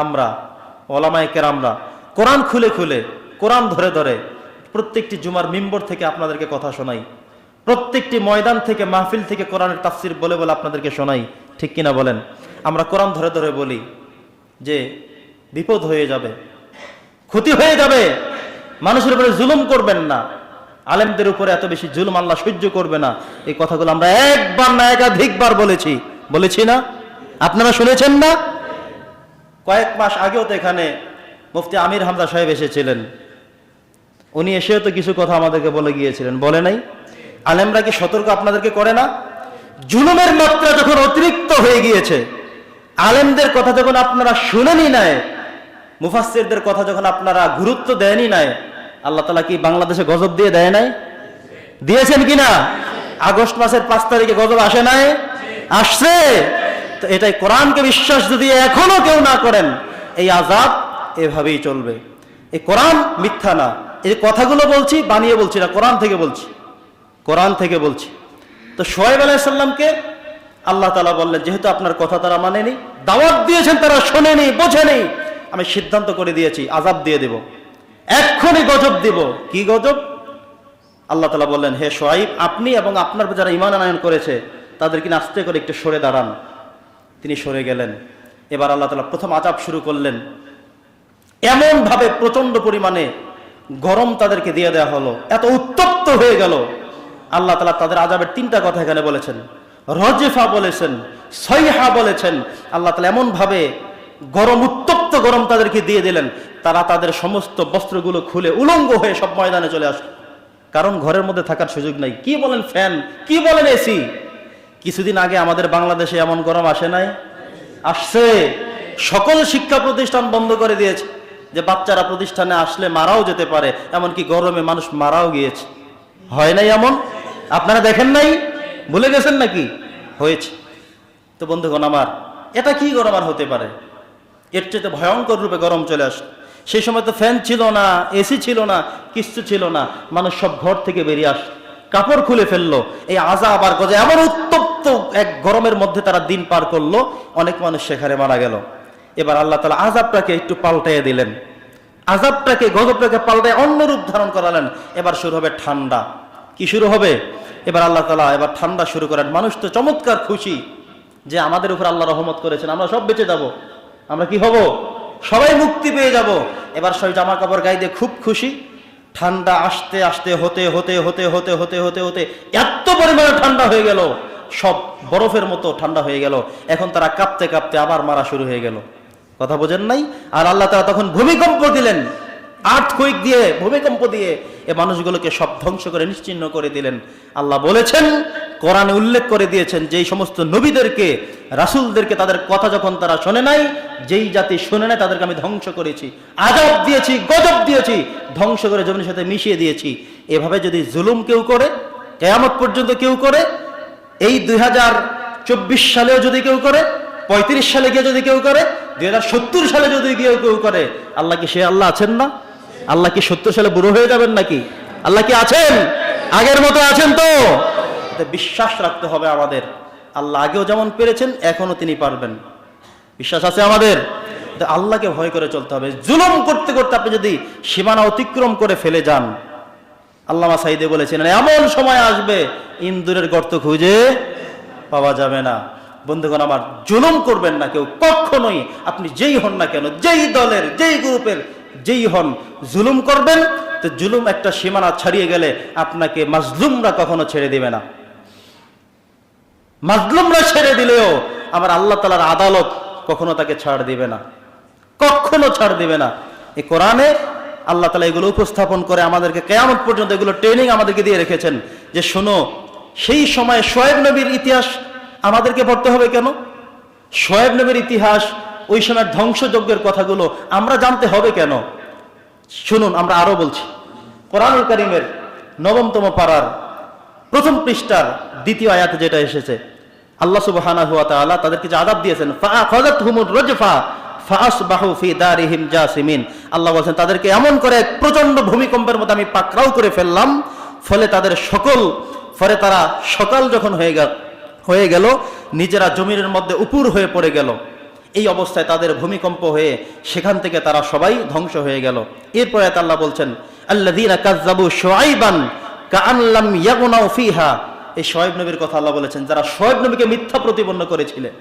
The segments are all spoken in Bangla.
আমরা ওলামায়ে কেরামরা কোরআন খুলে খুলে, কোরআন ধরে ধরে প্রত্যেকটি জুমার মিম্বর থেকে আপনাদেরকে কথা শোনাই, প্রত্যেকটি ময়দান থেকে, মাহফিল থেকে কোরআনের তাফসির বলে বলে আপনাদেরকে শোনাই, ঠিক কিনা বলেন? আমরা কোরআন ধরে ধরে বলি যে বিপদ হয়ে যাবে, ক্ষতি হয়ে যাবে, মানুষের উপরে জুলুম করবেন না, আলেমদের উপরে এত বেশি জুলুম আল্লাহ সহ্য করবে না। এই কথাগুলো আমরা একবার না একাধিকবার বলেছি না? আপনারা শুনেছেন না? কয়েক মাস আগেও তো এখানে মুফতি আমির হামজা সাহেব এসেছিলেন, উনি এসেও তো কিছু কথা আমাদেরকে বলে গিয়েছিলেন, বলে নাই? আলেমরা কি সতর্ক আপনাদেরকে করে না? জুলুমের মাত্রা যখন অতিরিক্ত হয়ে গিয়েছে, আলেমদের কথা যখন আপনারা শুনেনি নাই, মুফাসসিরদের কথা যখন আপনারা গুরুত্ব দেয়নি নাই, আল্লাহ তাআলা কি বাংলাদেশে গজব দিয়ে দেয় নাই? দিয়েছেন কিনা? আগস্ট মাসের 5 তারিখে গজব আসে নাই? আসছে। তো এটাই, কোরআনকে বিশ্বাস যদি এখনো কেউ না করেন, এই আযাব এভাবেই চলবে। এই কোরআন মিথ্যা না, এই কথাগুলো বলছি বানিয়ে বলছি না, কোরআন থেকে বলছি। তো শুআয়ব আলাইহিস সালামকে আল্লাহ তাআলা বললেন, যেহেতু আপনার কথা তারা মানেনি, দাওয়াত দিয়েছেন তারা শোনেনি, বোঝেনি, আমি সিদ্ধান্ত করে দিয়েছি আযাব দিয়ে দেব, এক্ষুনি গজব দেব। কি গজব? আল্লাহ তাআলা বললেন, হে শুআয়ব, আপনি এবং আপনার যারা ঈমান আনয়ন করেছে তাদেরকে আস্তে করে একটু সরে দাঁড়ান। তিনি সরে গেলেন। এবার আল্লাহ তাআলা প্রথম আযাব শুরু করলেন। এমন ভাবে প্রচন্ড পরিমাণে গরম তাদেরকে দিয়ে দেওয়া হলো, এত উত্তপ্ত হয়ে গেল। আল্লাহ তাআলা তাদের আযাবের 3টা কথা এখানে বলেছেন, রজফা বলেছেন, সয়হা বলেছেন। আল্লাহ তাআলা এমন ভাবে গরম, উত্তপ্ত গরম তাদেরকে দিয়ে দিলেন, তারা তাদের সমস্ত বস্ত্রগুলো খুলে উলঙ্গ হয়ে সব ময়দানে চলে আসলো, কারণ ঘরের মধ্যে থাকার সুযোগ নাই। কি বলেন ফ্যান, কি বলেন এসি? কিছুদিন আগে আমাদের বাংলাদেশে এমন গরম আসে নাই? আসছে। সকল শিক্ষা প্রতিষ্ঠান বন্ধ করে দিয়েছে, যে বাচ্চারা প্রতিষ্ঠানে আসলে মারাও যেতে পারে, এমনকি গরমে মানুষ মারাও গিয়েছে। হয় নাই এমন? আপনারা দেখেন নাই? ভুলে গেছেন নাকি? হয়েছে। তো বন্ধুগণ আমার, এটা কি গরম আর হতে পারে? এর চেয়ে ভয়ঙ্কর রূপে গরম চলে আসে। সেই সময় তো ফ্যান ছিল না, এসি ছিল না, কিছু ছিল না, মানুষ সব ঘর থেকে বেরিয়ে আস, কাপড় খুলে ফেললো। এই আযাব আর গজব, এমন উত্তপ্ত এক গরমের মধ্যে তারা দিন পার করলো, অনেক মানুষ সেখানে মারা গেল। এবার আল্লাহ তাআলা আযাবটাকে একটু পাল্টাইয়ে দিলেন, আযাবটাকে, গজবটাকে পাল্টায় অন্য রূপ ধারণ করালেন। এবার শুরু হবে ঠান্ডা। কি শুরু হবে? এবার আল্লাহ তাআলা এবার ঠান্ডা শুরু করেন। মানুষ তো চমৎকার খুশি যে আমাদের উপর আল্লাহ রহমত করেছেন, আমরা সব বেঁচে যাব, আমরা কি হব? সবাই মুক্তি পেয়ে যাব। এবার সবাই জামা কাপড় গায়ে দিয়ে খুব খুশি। ঠান্ডা আস্তে আস্তে হতে হতে হতে হতে হতে হতে হতে এত পরিমাণে ঠান্ডা হয়ে গেল, সব বরফের মতো ঠান্ডা হয়ে গেল। এখন তারা কাঁপতে কাঁপতে আবার মারা শুরু হয়ে গেল। কথা বোঝেন নাই? আর আল্লাহ তাআলা তখন ভূমিকম্প দিলেন, আর্থকুইক দিয়ে, ভূমিকম্প দিয়ে এই মানুষগুলোকে সব ধ্বংস করে নিশ্চিহ্ন করে দিলেন। আল্লাহ বলেছেন, কোরআনে উল্লেখ করে দিয়েছেন, যেই সমস্ত নবীদেরকে, রাসূলদেরকে, তাদের কথা যখন তারা শোনে নাই, যেই জাতি শোনে নাই, তাদেরকে আমি ধ্বংস করেছি, আযাব দিয়েছি, গজব দিয়েছি, ধ্বংস করে জমিনের সাথে মিশিয়ে দিয়েছি। এভাবে যদি জুলুম কেউ করে, কিয়ামত পর্যন্ত কেউ করে, এই 2024 সালেও যদি কেউ করে, 35 সালে গিয়ে যদি কেউ করে, 2070 সালে যদি কেউ করে, আল্লাহ কি সে আল্লাহ আছেন না? আল্লাহ কি 70 সালে বুড়ো হয়ে যাবেন নাকি? আল্লাহ কি আছেন? আগের মতো আছেন তো? বিশ্বাস রাখতে হবে আমাদের, আল্লাহ আগেও যেমন পেরেছেন, এখনো তিনি পারবেন। বিশ্বাস আছে আমাদের? আল্লাহকে ভয় করে চলতে হবে। জুলুম করতে করতে আপনি যদি সীমানা অতিক্রম করে ফেলে যান, আল্লামা সাঈদী বলেছেন, এমন সময় আসবে ইন্দুরের গর্ত খুঁজে পাওয়া যাবে না। বন্ধুগণ আমার, জুলুম করবেন না কেউ, কখনোই। আপনি যেই হন না কেন, যেই দলের, যেই গ্রুপের যেই হন, জুলুম করবেন তো জুলুম একটা সীমানা ছাড়িয়ে গেলে আপনাকে মাজলুমরা কখনো ছেড়ে দিবে না। মাজলুমরা ছেড়ে দিলেও আমার আল্লাহ তাআলার আদালত কখনো তাকে ছাড় দিবে না, কখনো ছাড় দিবে না। এই কোরআনে আল্লাহ তাআলা এগুলো উপস্থাপন করে আমাদেরকে কিয়ামত পর্যন্ত এগুলো ট্রেনিং আমাদেরকে দিয়ে রেখেছেন, যে শোনো, সেই সময় শুআয়ব নবীর ইতিহাস আমাদেরকে পড়তে হবে কেন? শুআয়ব নবীর ইতিহাস, ওই সময় ধ্বংসযজ্ঞের কথাগুলো আমরা জানতে হবে কেন? শুনুন, আমরা আরো বলছি। কোরআনুল কারীমের 9তম পারার 1ম পৃষ্ঠার 2য় আয়াতে যেটা এসেছে, আল্লাহ সুবহানাহু ওয়া তাআলা তাদেরকে যে আযাব দিয়েছেন, ফাআখাযাতহুমুর রাজফা ফাআসবাহু ফি দারিহিম জাসিমিন। আল্লাহ বলেন, তাদেরকে এমন করে এক প্রচন্ড ভূমিকম্পের মতো আমি পাকড়াও করে ফেললাম, ফলে তারা সকাল যখন হয়ে গেল নিজেরা জমিনের মধ্যে উপুর হয়ে পড়ে গেল। এই অবস্থায় তাদের ভূমিকম্প হয়ে সেখান থেকে তারা সবাই ধ্বংস হয়ে গেল। এরপরে আল্লাহ বলছেন আল্লাযীনা কাযযাবু শুআইবান কাআন লাম ইয়াগনাউ ফিহা, এই শুআইব নবীর কথা আল্লাহ বলেছেন যারা শুআইব নবীকে মিথ্যা প্রতিপন্ন করেছিলেন।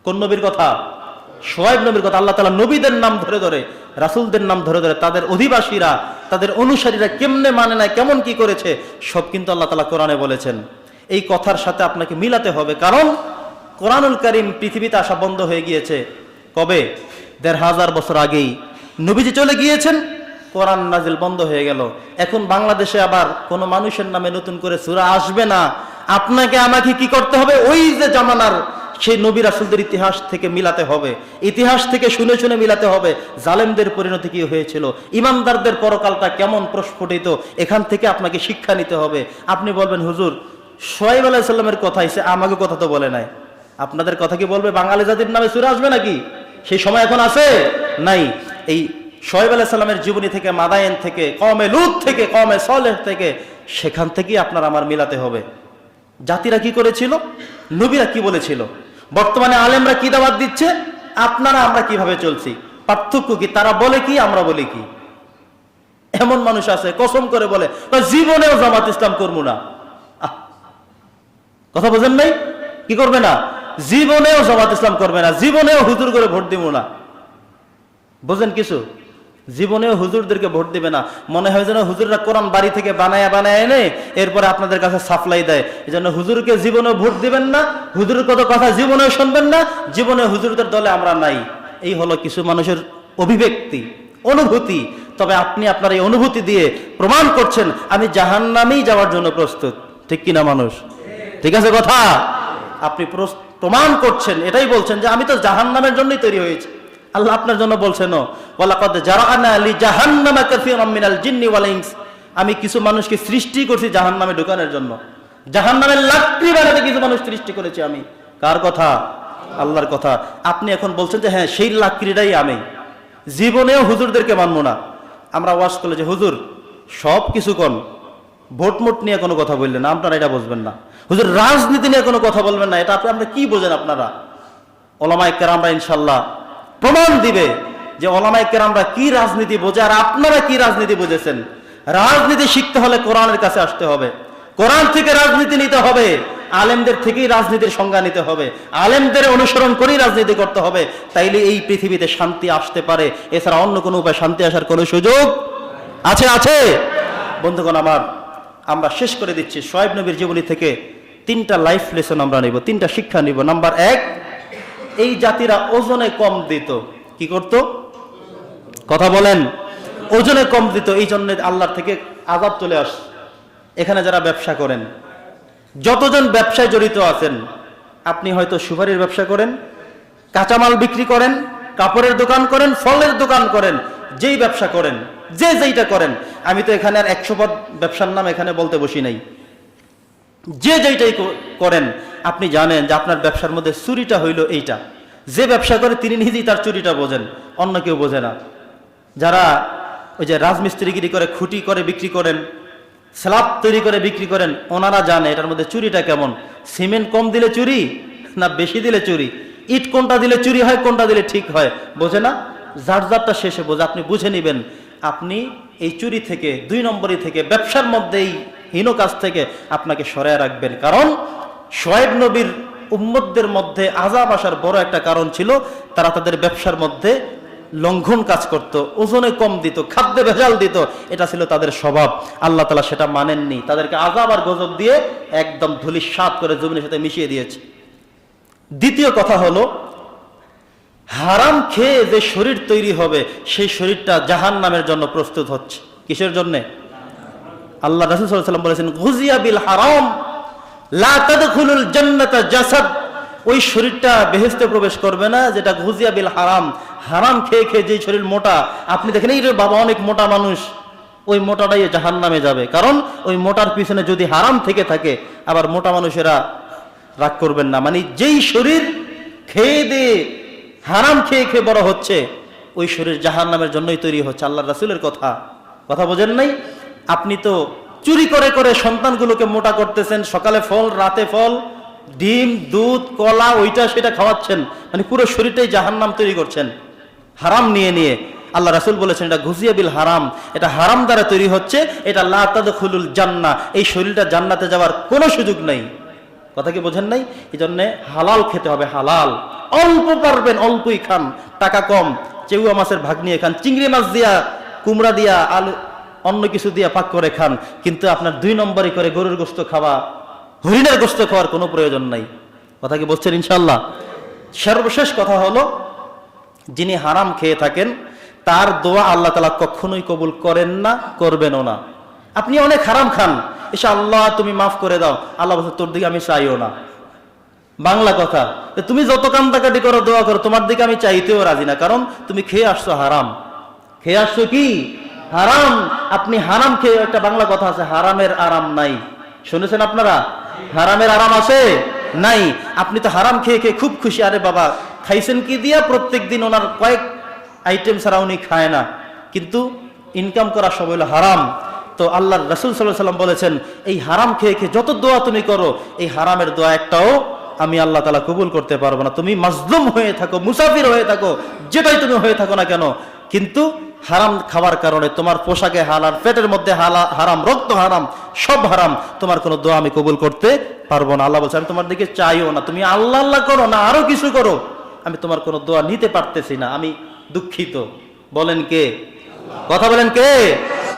কোন নবীর কথা? শুআইব নবীর কথা। আল্লাহ তাআলা নবীদের নাম ধরে ধরে, রাসূলদের নাম ধরে ধরে তাদের অধিবাসীরা, তাদের অনুসারীরা কেমনে মানে না, কেমন কি করেছে সব কিন্তু আল্লাহ তাআলা কোরআনে বলেছেন। এই কথার সাথে আপনাকে মিলাতে হবে, কারণ কোরআনুল কারীম পৃথিবীতে আসা বন্ধ হয়ে গিয়েছে কবে? ১৫০০ বছর আগেই নবীজি চলে গিয়েছেন, কোরআন নাজিল বন্ধ হয়ে গেল। এখন বাংলাদেশে আবার কোনো মানুষের নামে নতুন করে সূরা আসবে না। আপনাকে আমাকে কি করতে হবে? ওই যে জামানার সেই নবী রাসূলদের ইতিহাস থেকে মিলাতে হবে, ইতিহাস থেকে শুনে শুনে মিলাতে হবে। জালেমদের পরিণতি কি হয়েছিল, ইমানদারদের পরকালটা কেমন প্রস্ফুটিত, এখান থেকে আপনাকে শিক্ষা নিতে হবে। আপনি বলবেন হুজুর শুআইব আলাইহিস সালামের কথা এসে আমাকে কথা তো বলে নাই, আপনাদের কথা কি বলবে বাঙালি জাতির নামে সূরা আসবে নাকি? সেই সময় এখন আছে? নাই। এই শুআইব আলাইহিস সালামের জীবনী থেকে, মাদায়েন থেকে, কওমে লূত থেকে, কওমে সালেহ থেকে, সেখান থেকেই আপনার আমার মিলাতে হবে। জাতিরা কি করেছিল, নবীরা কি বলেছিল, বর্তমানে আলেমরা কি দাওয়াত দিচ্ছে, আপনারা আমরা কিভাবে চলছি, পার্থক্য কি? তারা বলে কি, আমরা বলি কি? এমন মানুষ আছে কসম করে বলে জীবনেও জামাত ইসলাম করবো না। কথা বোঝেন নাই? কি করবে না? জীবনেও জামাত ইসলাম করবে না, জীবনেও হুজুর করে ভোট দিব না। বোঝেন কিছু? জীবনেও হুজুরদেরকে ভোট দিবে না। মনে হয় যেন হুজুররা কোরআন বাড়ি থেকে বানায় বানায় এনে এরপরে আপনাদের কাছে সাপ্লাই দেয়। এই জন্য হুজুরকে জীবনেও ভোট দিবেন না, হুজুরের কত কথা জীবনেও শুনবেন না, জীবনে হুজুরদের দলে আমরা নাই। এই হলো কিছু মানুষের অভিব্যক্তি, অনুভূতি। তবে আপনি আপনার এই অনুভূতি দিয়ে প্রমাণ করছেন আমি জাহান্নামেই যাওয়ার জন্য প্রস্তুত। ঠিক কিনা মানুষ? ঠিক আছে কথা? আপনি প্রমাণ করছেন, এটাই বলছেন যে আমি তো জাহান্নামের জন্যই তৈরি হয়েছি। আল্লাহ আপনার জন্য বলছেন ওয়ালাকাদ জারা'না লিজাহান্নামা কাসীরাম মিনাল জিন্নি ওয়াল ইনস, আমি কিছু মানুষকে সৃষ্টি করছি জাহান্নামে ঢোকানোর জন্য। জাহান্নামের লাকড়ি বানাতে কিছু মানুষ সৃষ্টি করেছি আমি। কার কথা? আল্লাহর কথা। আপনি এখন বলছেন যে হ্যাঁ সেই লাকড়িটাই আমি। জীবনেও হুজুরদেরকে মানবো না। আমরা ওয়াজ করলে যে হুজুর সব কিছু কোন ভোট মোট নিয়ে কোনো কথা বললেন না, আপনারা এটা বুঝবেন না। হুজুর রাজনীতি নিয়ে কোনো কথা বলবেন না, এটা আপনি কি বোঝেন? আপনারা ওলামায়ে কেরামরা ইনশাআল্লাহ প্রমাণ দিবে যে ওলামায়ে কেরামরা কি রাজনীতি বোঝে আর আপনারা কি রাজনীতি বুঝেছেন। রাজনীতি শিখতে হলে কোরআনের কাছে আসতে হবে, কোরআন থেকে রাজনীতি নিতে হবে, আলেমদের থেকেই রাজনীতির সংজ্ঞা নিতে হবে, আলেমদের অনুসরণ করেই রাজনীতি করতে হবে। তাইলে এই পৃথিবীতে শান্তি আসতে পারে, এছাড়া অন্য কোনো উপায় শান্তি আসার কোনো সুযোগ আছে? আছে বন্ধুগণ আমার, আমরা শেষ করে দিচ্ছি। শুআইব নবীর জীবনী থেকে 3টা লাইফ লেসন আমরা নিব, 3টা শিক্ষা নিব। নাম্বার 1, এই জাতিরা ওজনে কম দিত। কি করত? কথা বলেন। ওজনে কম দিত, এই জন্য আল্লাহর থেকে আযাব চলে আসে। এখানে যারা ব্যবসা করেন, যতজন ব্যবসায় জড়িত আছেন, আপনি হয়তো সুপারির ব্যবসা করেন, কাঁচামাল বিক্রি করেন, কাপড়ের দোকান করেন, ফলের দোকান করেন, যেই ব্যবসা করেন, যে যেইটা করেন, আমি তো এখানে আর 100 পদ ব্যবসার নাম এখানে বলতে বসি নাই, যে যেইটাই করেন আপনি জানেন যে আপনার ব্যবসার মধ্যে চুরিটা হইল এইটা। যে ব্যবসা করে তিনি নিজেই তার চুরিটা বোঝেন, অন্য কেউ বোঝে না। যারা ওই যে রাজমিস্ত্রিগিরি করে, খুঁটি করে বিক্রি করেন, স্ল্যাব তৈরি করে বিক্রি করেন, ওনারা জানে এটার মধ্যে চুরিটা কেমন। সিমেন্ট কম দিলে চুরি না বেশি দিলে চুরি, ইট কোনটা দিলে চুরি হয়, কোনটা দিলে ঠিক হয়, বোঝে না। যার যারটা শেষে বোঝে। আপনি বুঝে নিবেন, আপনি এই চুরি থেকে, 2 নম্বরই থেকে, ব্যবসার মধ্যে এই হীন কাজ থেকে আপনাকে সরায় রাখবেন। কারণ শুআইব নবীর উম্মতদের মধ্যে আযাব আসার বড় একটা কারণ ছিল, তারা তাদের ব্যবসার মধ্যে লঙ্ঘন কাজ করত, ওজনে কম দিত, খাদ্যে ভেজাল দিত, এটা ছিল তাদের স্বভাব। আল্লাহ তাআলা সেটা মানেননি, তাদেরকে আযাব আর গজব দিয়ে একদম ধূলিসাৎ করে জমিনের সাথে মিশিয়ে দিয়েছে। দ্বিতীয় কথা হলো, হারাম খেয়ে যে শরীর তৈরি হবে, সেই শরীরটা জাহান্নামের জন্য প্রস্তুত হচ্ছে। কিসের জন্য? আল্লাহ রাসূল সাল্লাল্লাহু আলাইহি ওয়াসাল্লাম বলেছেন গুযিয়া বিল হারাম লা তাদখুলুল জান্নাতা জাসাদ, ওই শরীরটা বেহেশতে প্রবেশ করবে না যেটা গুযিয়া বিল হারাম। হারাম খেয়ে খেয়ে যে শরীর মোটা, আপনি দেখেন এই বাবা অনেক মোটা মানুষ, ওই মোটাটাই জাহান্নামে যাবে। কারণ ওই মোটার পিছনে যদি হারাম থেকে থাকে, আবার মোটা মানুষেরা রাগ করবেন না, মানে যেই শরীর খেয়ে দিয়ে হারাম খেয়ে খেয়ে বড় হচ্ছে, ওই শরীর জাহান্নামের জন্যই তৈরি হচ্ছে। আল্লাহ রাসূলের কথা বোঝেন নাই? আপনি তো চুরি করে করে সন্তানগুলোকে মোটা করতেছেন, সকালে ফল রাতে ফল, ডিম, দুধ, কলা, ওইটা সেটা খাওয়াচ্ছেন, মানে পুরো শরীরটাই জাহান্নাম তৈরি করছেন হারাম নিয়ে নিয়ে। আল্লাহ রাসূল বলেছেন এটা গুজিয়া বিল হারাম, এটা হারাম দ্বারা তৈরি হচ্ছে, এটা লা তাদখুলুল জান্নাহ, এই শরীরটা জান্নাতে যাওয়ার কোনো সুযোগ নাই। কথা কি বোঝেন নাই? এই জন্য হালাল খেতে হবে, হালাল। অল্প পারবেন অল্পই খান, টাকা কম, চেউয়া মাছের ভাগ নিয়ে খান, চিংড়ি মাছ দিয়া, কুমড়া দিয়া, আলু, অন্য কিছু দিয়া পাক করে খান, কিন্তু আপনার 2 নম্বরই করে গরুর গোশত খাওয়া, হরিণের গোশত খাওয়ার কোনো প্রয়োজন নাই। কথা কি বলছেন ইনশাআল্লাহ? সর্বশেষ কথা হলো, যিনি হারাম খেয়ে থাকেন তার দোয়া আল্লাহ তাআলা কখনোই কবুল করেন না, করবেনও না। আপনি অনেক হারাম খান, এসে আল্লাহ তুমি মাফ করে দাও, আল্লাহ বলছে তোর দিকে আমি চাইও না। বাংলা কথা, তুমি যত কান্দাকাটি করো, দোয়া করো, তোমার দিকে আমি চাইতেও রাজি না, কারণ তুমি খেয়ে আসছো হারাম। খেয়ে আসছো কি? হারাম। আপনি হারাম খেয়ে, একটা বাংলা কথা আছে, হারামের আরাম নাই। শুনেছেন আপনারা? হারামের আরাম আছে নাই। আপনি তো হারাম খেয়ে খেয়ে খুব খুশি, আরে বাবা খাইছেন কি দিয়া, প্রত্যেক দিন ওনার কয়েক আইটেম ছাড়া উনি খায় না, কিন্তু ইনকাম করা সব হলো হারাম। তো আল্লাহর রাসূল সাল্লাল্লাহু আলাইহি ওয়াসাল্লাম বলেছেন, এই হারাম খেয়ে খেয়ে যত দোয়া তুমি করো, এই হারামের দোয়া একটাও আমি আল্লাহ তাআলা কবুল করতে পারবো না। তুমি মাজলুম হয়ে থাকো, মুসাফির হয়ে থাকো, যেটাই তুমি হয়ে থাকো না কেন, কিন্তু হারাম খাওয়ার কারণে তোমার পোশাকে হালাল, পেটের মধ্যে হারাম, রক্ত হারাম, সব হারাম, তোমার কোনো দোয়া আমি কবুল করতে পারবো না। আল্লাহ বলছে আমি তোমার দিকে চাইও না, তুমি আল্লাহ আল্লাহ করো না আরো কিছু করো, আমি তোমার কোনো দোয়া নিতে পারতেছি না, আমি দুঃখিত। বলেন কে? কথা বলেন কে?